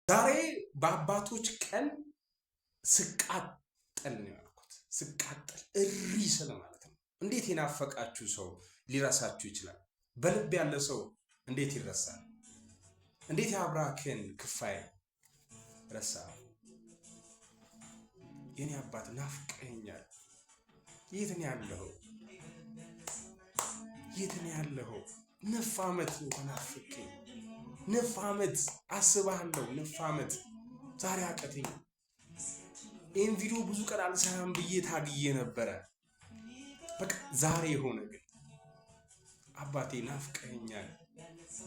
ዛሬ በአባቶች ቀን ስቃጠል ነው ያልኩት። ስቃጠል እሪ ስለ ማለት ነው። እንዴት የናፈቃችሁ ሰው ሊረሳችሁ ይችላል? በልብ ያለ ሰው እንዴት ይረሳል? እንዴት የአብራክን ክፋይ ረሳ? የኔ አባት ናፍቀኛል። የት ነው ያለኸው? የት ነው ያለኸው? 9 ዓመት ተናፍቀኝ። 9 ዓመት አስባለሁ። 9 ዓመት ዛሬ አቀተኝ። ይህን ቪዲዮ ብዙ ቀን አልሰራም ብዬ ታግዬ ነበረ። በቃ ዛሬ የሆነ ግን አባቴ ናፍቀኛል።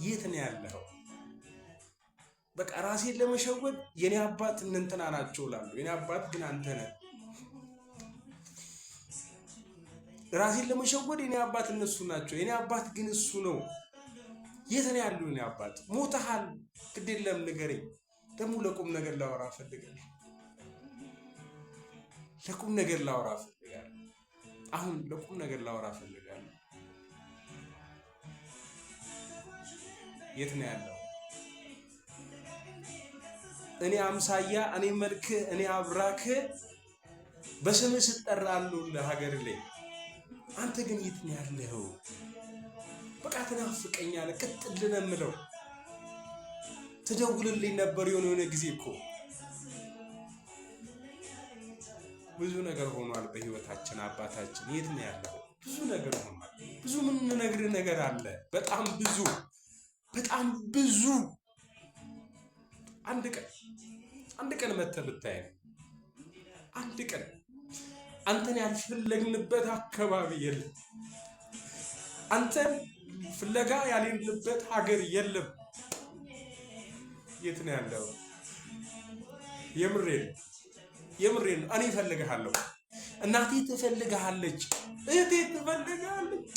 የት ነው ያለኸው? በቃ ራሴን ለመሸወድ የኔ አባት እንትና ናቸው እላለሁ። የኔ አባት ግን አንተ ነህ። ራሴን ለመሸወድ የኔ አባት እነሱ ናቸው። የኔ አባት ግን እሱ ነው። የት ነው ያለው? የኔ አባት ሞተሃል። ግድ የለም ንገረኝ። ደግሞ ለቁም ነገር ላወራ ፈልጋለሁ። ለቁም ነገር ላወራ ፈልጋለሁ። አሁን ለቁም ነገር ላወራ ፈልጋለሁ። የት ነው ያለው? እኔ አምሳያ፣ እኔ መልክ፣ እኔ አብራክ በስምህ ስጠራለሁ ለሀገር ላይ። አንተ ግን የት ነው ያለኸው? በቃ ትናፍቀኛለህ። ቅጥል ነው የምለው። ትደውልልኝ ነበር የሆነ ጊዜ እኮ። ብዙ ነገር ሆኗል በህይወታችን። አባታችን የት ነው ያለው? ብዙ ነገር ሆኗል። ብዙ የምንነግርህ ነገር አለ። በጣም ብዙ፣ በጣም ብዙ። አንድ ቀን መተህ ብታይ፣ አንድ ቀን አንተን ያልፈለግንበት አካባቢ የለም። አንተን ፍለጋ ያልሄድንበት ሀገር የለም። የት ነው ያለው? የምሬን እኔ እፈልግሃለሁ። እናቴ ትፈልግሃለች። እህቴ ትፈልግሃለች።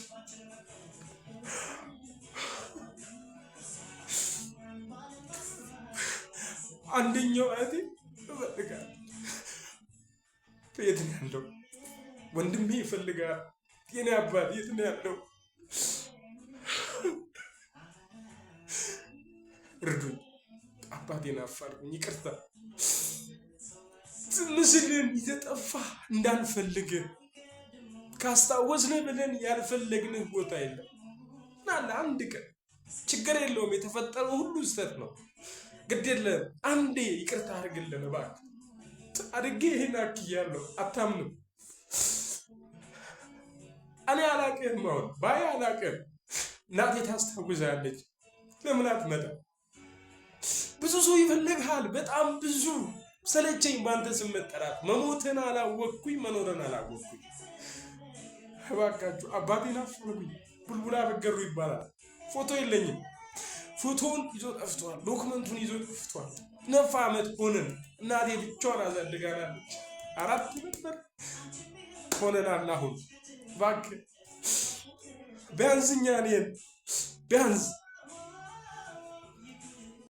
አንደኛው እህቴ ትፈልግሃለች። የት ነው ያለው? ወንድሜ ይፈልጋል። የኔ አባት የት ነው ያለው? እርዱኝ። አባቴን አፋልጉኝ። ይቅርታ። ምስልን ይዘጠፋ እንዳንፈልግ ካስታወስን ብለን ያልፈለግንህ ቦታ የለም። ናለ አንድ ቀን ችግር የለውም። የተፈጠረው ሁሉ ስህተት ነው። ግድ የለም። አንዴ ይቅርታ አድርግልን እባክህ። አድርጌ ይሄን አክያለሁ። አታምንም? እኔ አላቅህም። አሁን ባይ አላቅህም። እናቴ ታስታውዛለች። ለምን አትመጣም? ብዙ ሰው ይፈልግሃል። በጣም ብዙ። ሰለቸኝ ባንተ ስም መጠራት። መሞትን አላወቅኩኝ፣ መኖርን አላወቅኩኝ። እባካችሁ አባቴን አፋልጉኝ። ቡልቡላ በገሩ ይባላል። ፎቶ የለኝም። ፎቶውን ይዞ ጠፍቷል። ዶክመንቱን ይዞ ጠፍቷል። 9 ዓመት ሆነን። እናቴ ብቻዋን አሳድጋናለች። 4 ነበር ሆነናል። አሁን እባክህ ቢያንስ እኛ እኔን ቢያንስ